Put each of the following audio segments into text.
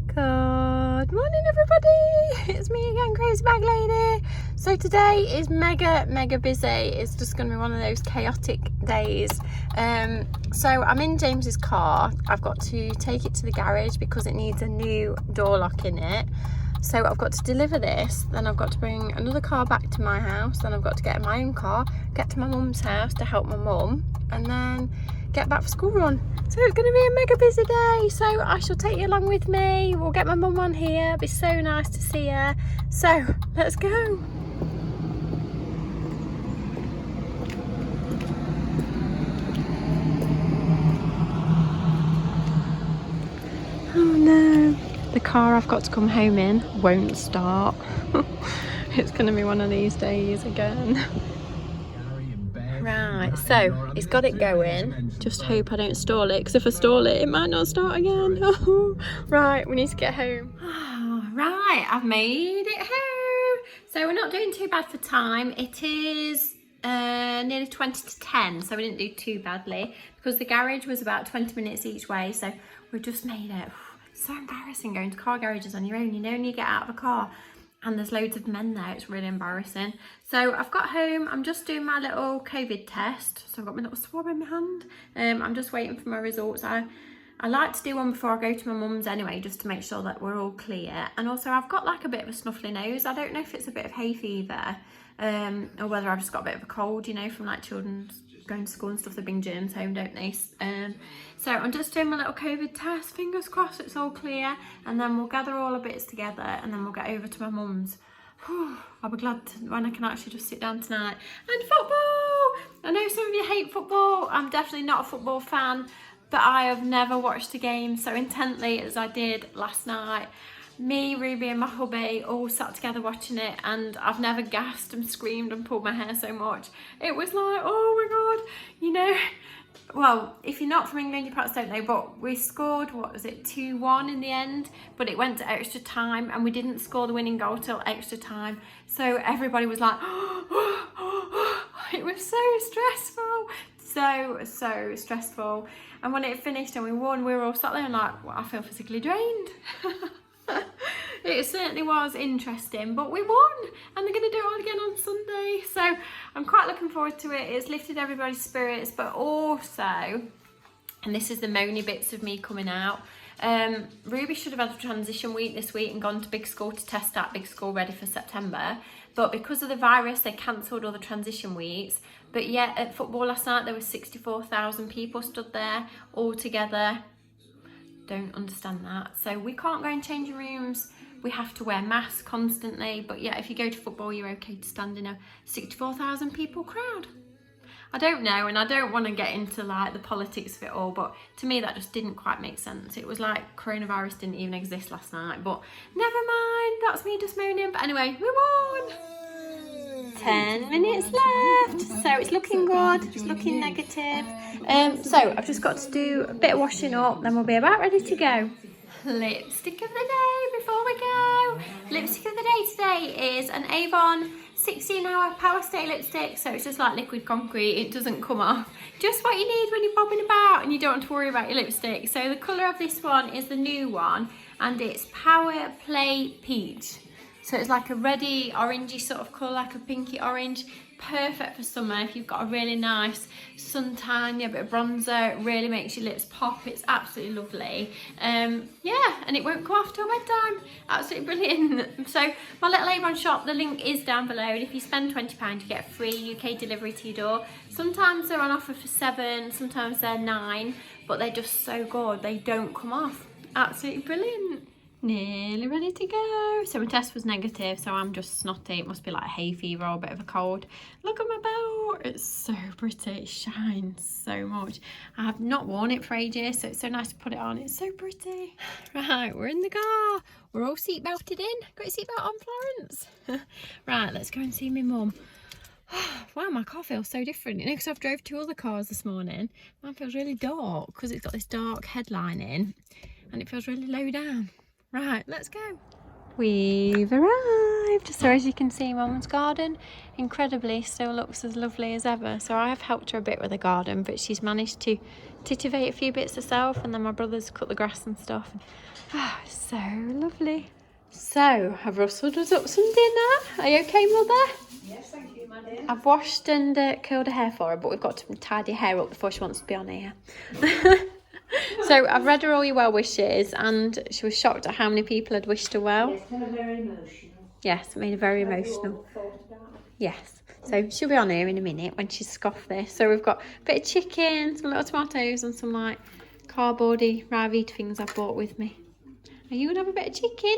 Good morning everybody, it's me again, Crazy Bag Lady. So today is mega busy. It's just going to be one of those chaotic days. So I'm in James's car. I've got to take it to the garage because it needs a new door lock in it. So I've got to deliver this, then I've got to bring another car back to my house, then I've got to get in my own car, get to my mum's house to help my mum, and then get back for school run. So it's going to be a mega busy day, so I shall take you along with me. We'll get my mum on here, it'll be so nice to see her. So let's go. Oh no, the car I've got to come home in won't start. It's going to be one of these days again. Right, so it's got it going. Just hope I don't stall it, because if I stall it, it might not start again. Right, we need to get home. Right, I've made it home. So we're not doing too bad for time. It is nearly 20 to 10, so we didn't do too badly because the garage was about 20 minutes each way, so we've just made it. So embarrassing going to car garages on your own. You know, when you get out of a car and there's loads of men there, it's really embarrassing. So I've got home, I'm just doing my little COVID test. So I've got my little swab in my hand. I'm just waiting for my results. I like to do one before I go to my mum's anyway, just to make sure that we're all clear. And also I've got like a bit of a snuffly nose. I don't know if it's a bit of hay fever or whether I've just got a bit of a cold, you know, from like children going to school and stuff. They bring germs home, don't they? So I'm just doing my little COVID test. Fingers crossed it's all clear, and then we'll gather all the bits together and then we'll get over to my mum's. I'll be glad when I can actually just sit down tonight. And football! I know some of you hate football. I'm definitely not a football fan, but I have never watched a game so intently as I did last night. Me, Ruby and my hubby all sat together watching it, and I've never gasped and screamed and pulled my hair so much. It was like, oh my God, you know. Well, if you're not from England, you perhaps don't know, but we scored, what was it, 2-1 in the end, but it went to extra time and we didn't score the winning goal till extra time. So everybody was like, it was so stressful, so stressful. And when it finished and we won, we were all sat there and like, well, I feel physically drained. It certainly was interesting, but we won and they're going to do it all again on Sunday, so I'm quite looking forward to it. It's lifted everybody's spirits, but also, and this is the moany bits of me coming out, Ruby should have had a transition week this week and gone to big school to test out big school ready for September, but because of the virus they cancelled all the transition weeks. But yet at football last night there were 64,000 people stood there all together. Don't understand that. So we can't go in changing rooms, we have to wear masks constantly, but yeah, if you go to football you're okay to stand in a 64,000 people crowd. I don't know, and I don't want to get into like the politics of it all, but to me that just didn't quite make sense. It was like coronavirus didn't even exist last night, but never mind, that's me just moaning. But anyway, we won! 10 minutes left, so it's looking good, it's looking negative. So I've just got to do a bit of washing up, then we'll be about ready to go. Lipstick of the day before we go. Lipstick of the day today is an Avon 16-hour power stay lipstick, so it's just like liquid concrete, it doesn't come off. Just what you need when you're bobbing about and you don't want to worry about your lipstick. So the colour of this one is the new one, and it's Power Play Peach. So it's like a reddy orangey sort of colour, like a pinky orange. Perfect for summer if you've got a really nice suntan, a bit of bronzer. It really makes your lips pop. It's absolutely lovely. Yeah, and it won't come off till bedtime. Absolutely brilliant. So my little Avon shop, the link is down below, and if you spend £20 you get free UK delivery to your door. Sometimes they're on offer for £7, sometimes they're £9, but they're just so good. They don't come off. Absolutely brilliant. Nearly ready to go. So my test was negative, so I'm just snotty. It must be like hay fever or a bit of a cold. Look at my belt, it's so pretty, it shines so much. I have not worn it for ages, so it's so nice to put it on. It's so pretty. Right, we're in the car, we're all seat belted in. Got your seatbelt on, Florence? Right, let's go and see my mum. Wow, my car feels so different, you know, because I've drove 2 other cars this morning. Mine feels really dark because it's got this dark headline in and it feels really low down. Right, let's go. We've arrived. So as you can see, Mum's garden incredibly still looks as lovely as ever. So I have helped her a bit with the garden, but she's managed to titivate a few bits herself, and then my brother's cut the grass and stuff. So lovely. So I've rustled us up some dinner. Are you okay, Mother? Yes, thank you, my dear. I've washed and curled her hair for her, but we've got to tidy her hair up before she wants to be on here. So I've read her all your well wishes, and she was shocked at how many people had wished her well. Yes, they were very emotional. Yes, it made her very emotional. Yes, so she'll be on here in a minute when she's scoffed this. So we've got a bit of chicken, some little tomatoes, and some like cardboardy Rivita things I've bought with me. Are you gonna have a bit of chicken?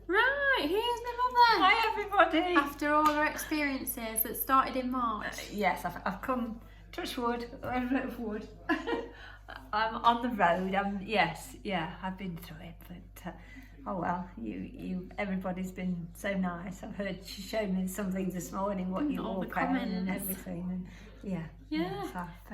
Right, here's my mother. Hi, everybody. After all her experiences that started in March. Yes, I've come, touch wood, a bit of wood. I'm on the road. I've been through it, but oh well. Everybody's been so nice. I've heard she showed me some things this morning, what you all commented and everything, and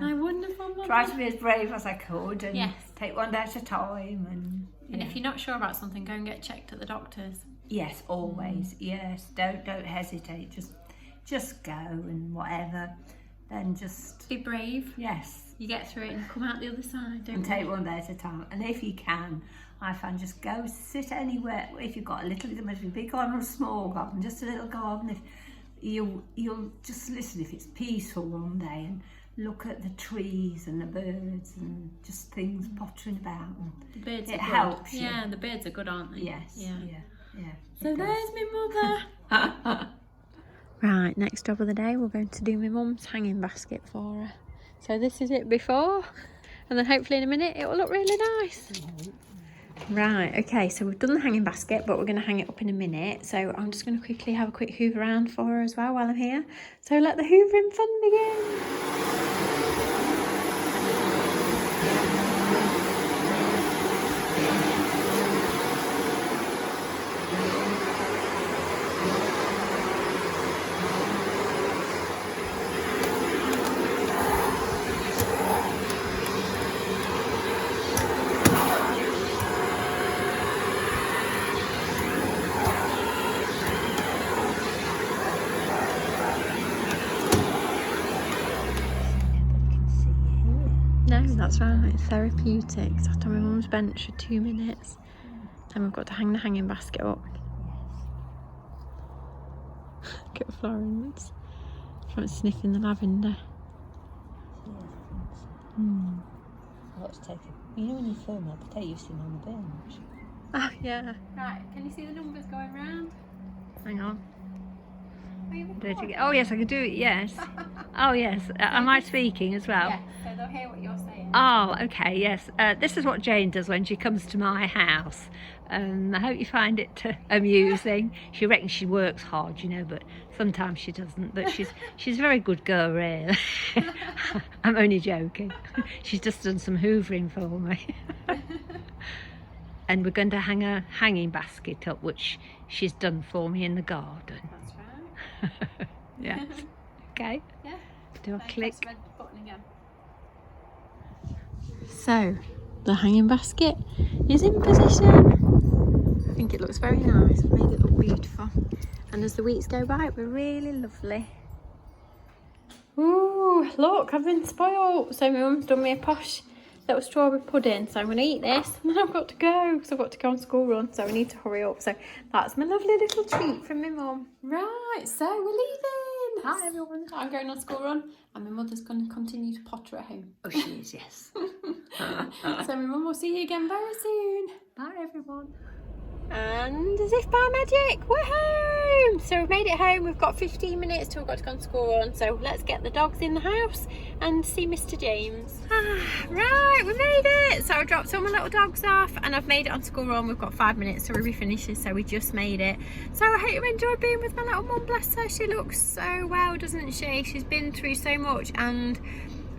My wonderful mother. Try to be as brave as I could, and yes, take one day at a time, and if you're not sure about something, go and get checked at the doctor's. Yes, always. Yes, don't hesitate. Just go, and whatever. Then just be brave. Yes. You get through it and come out the other side, don't you? And take one day at a time. And if you can, I find just go sit anywhere. If you've got a little, it doesn't matter if it's a big garden or a small garden, just a little garden. If you'll just listen if it's peaceful one day, and look at the trees and the birds and just things pottering about. And the birds it are helps good. you. Yeah, the birds are good, aren't they? Yes. Yeah. So there's my mother. Right, next job of the day, we're going to do my mum's hanging basket for her. So this is it before, and then hopefully in a minute it will look really nice. Right, okay, so we've done the hanging basket, but we're going to hang it up in a minute. So I'm just going to quickly have a quick hoover around for her as well while I'm here. So let the hoovering fun begin. That's right, therapeutic. Sat on my mum's bench for 2 minutes. Then we've got to hang the hanging basket up. Look at Florence. Florence sniffing the lavender. Let's take it. You know when you film that, they take you sitting on the bench. Oh yeah. Right, can you see the numbers going round? Hang on. Oh yes, I can do it, yes. Oh yes, am I speaking as well? Yes, so they'll hear what you're saying. Oh, okay, yes. This is what Jane does when she comes to my house. I hope you find it amusing. She reckons she works hard, you know, but sometimes she doesn't. But she's a very good girl, really. I'm only joking. She's just done some hoovering for me. And we're going to hang a hanging basket up, which she's done for me in the garden. That's right. Yes. Okay. Yeah. Do I click? Red button again. So, the hanging basket is in position. I think it looks very nice. I've made it look beautiful. And as the weeks go by, we're really lovely. Ooh, look, I've been spoiled. So my mum's done me a posh little strawberry pudding. So I'm going to eat this and then I've got to go because I've got to go on school run. So we need to hurry up. So that's my lovely little treat from my mum. Right, so we're leaving. Hi everyone. I'm going on school run and my mother's going to continue to potter at home. Oh, she is, yes. So my mum will see you again very soon. Bye everyone. And as if by magic, we're home! So we've made it home, we've got 15 minutes till we've got to go on school run. So let's get the dogs in the house and see Mr. James. Right, we made it! So I dropped all my little dogs off and I've made it on school run. We've got 5 minutes till we finishes, so we just made it. So I hope you enjoyed being with my little mum, bless her. She looks so well, doesn't she? She's been through so much and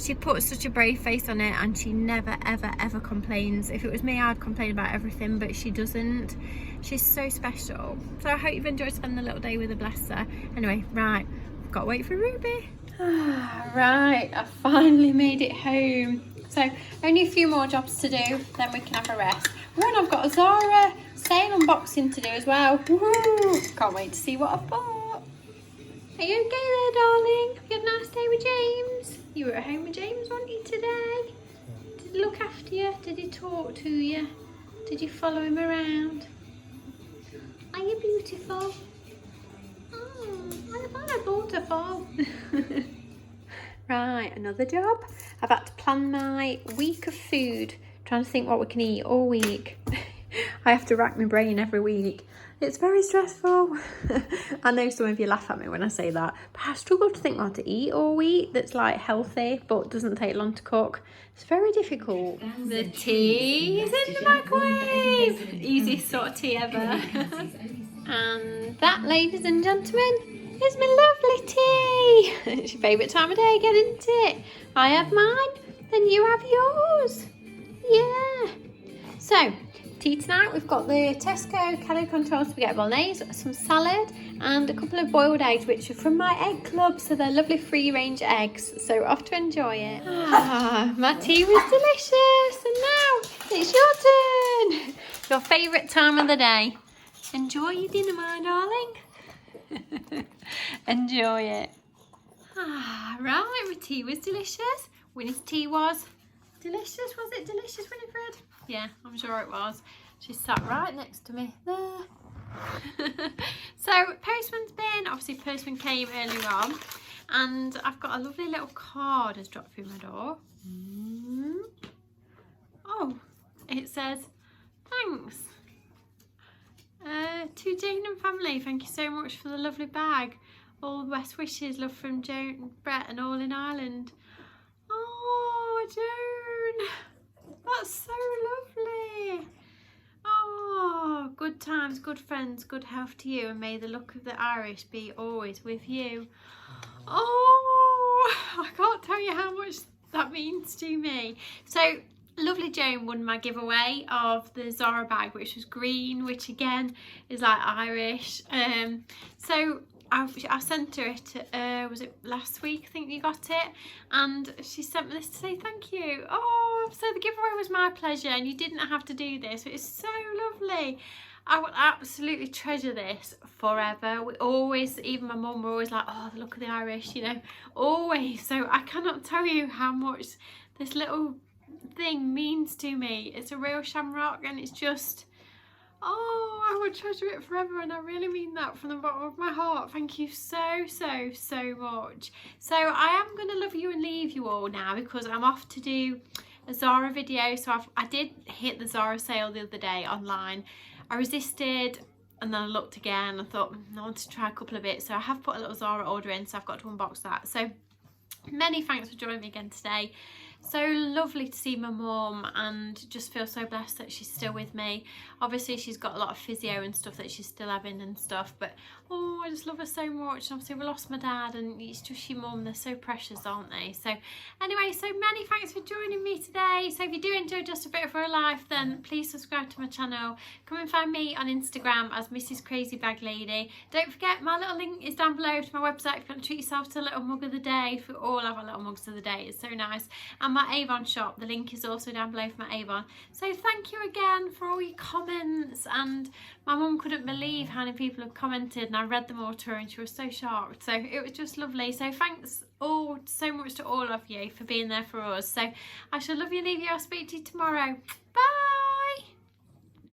she puts such a brave face on it and she never ever complains. If it was me, I'd complain about everything, but she doesn't. She's so special. So I hope you've enjoyed spending the little day with her, bless her. Anyway, right, I've got to wait for Ruby. Right, I finally made it home. So only a few more jobs to do, then we can have a rest. Right, I've got a Zara sale unboxing to do as well. Woohoo! Can't wait to see what I've bought. Are you okay there, darling? Have you had a nice day with James? You were at home with James, weren't you, today? Did he look after you? Did he talk to you? Did you follow him around? Are you beautiful? Oh, I'm beautiful. Right, another job. I've had to plan my week of food. Trying to think what we can eat all week. I have to rack my brain every week. It's very stressful. I know some of you laugh at me when I say that, but I struggle to think what to eat all week that's like healthy but doesn't take long to cook. It's very difficult. The tea is in the microwave. Easiest sort of tea ever. And that, ladies and gentlemen, is my lovely tea. It's your favourite time of day, get into it. I have mine, then you have yours. Yeah. So, tea tonight, we've got the Tesco calorie control spaghetti bolognese, some salad, and a couple of boiled eggs, which are from my egg club, so they're lovely free range eggs. So off to enjoy it. Ah, my tea was delicious, and now it's your turn. Your favourite time of the day. Enjoy your dinner, my darling. Enjoy it. Ah, right, my tea was delicious. Winnie's tea was delicious. Was it delicious, Winifred? Yeah, I'm sure it was. She sat right next to me there. So, postman's been, obviously postman came earlier on, and I've got a lovely little card has dropped through my door. Oh, it says, thanks. To Jane and family, thank you so much for the lovely bag. All the best wishes, love from Joan, Brett and all in Ireland. Oh, Joan, that's so lovely. Oh, good times, good friends, good health to you, and may the luck of the Irish be always with you. Oh, I can't tell you how much that means to me. So, lovely Joan won my giveaway of the Zara bag, which was green, which again is like Irish. So I sent her it, was it last week I think you got it, and she sent me this to say thank you. Oh, so the giveaway was my pleasure and you didn't have to do this. It's so lovely. I will absolutely treasure this forever. We always, even my mum, were always like, oh, the look of the Irish, you know, always. So I cannot tell you how much this little thing means to me. It's a real shamrock, and it's just, oh, I would treasure it forever, and I really mean that from the bottom of my heart. Thank you so much. So I am going to love you and leave you all now, because I'm off to do a Zara video. So I did hit the Zara sale the other day online. I resisted, and then I looked again. I thought I want to try a couple of bits, so I have put a little Zara order in, so I've got to unbox that. So many thanks for joining me again today. So lovely to see my mum, and just feel so blessed that she's still with me. Obviously she's got a lot of physio and stuff that she's still having and stuff, but oh, I just love her so much. And obviously we lost my dad, and it's just your mum, they're so precious, aren't they? So anyway, so many thanks for joining me today. So if you do enjoy Just a Bit of Real Life, then please subscribe to my channel. Come and find me on Instagram as mrscrazybaglady. Don't forget, my little link is down below to my website if you want to treat yourself to a little mug of the day. We all have our little mugs of the day, it's so nice. And my Avon shop, the link is also down below for my Avon. So thank you again for all your comments, and my mum couldn't believe how many people have commented, and I read them all to her and she was so shocked. So it was just lovely. So thanks all so much to all of you for being there for us. So I shall love you, leave you, I'll speak to you tomorrow. Bye.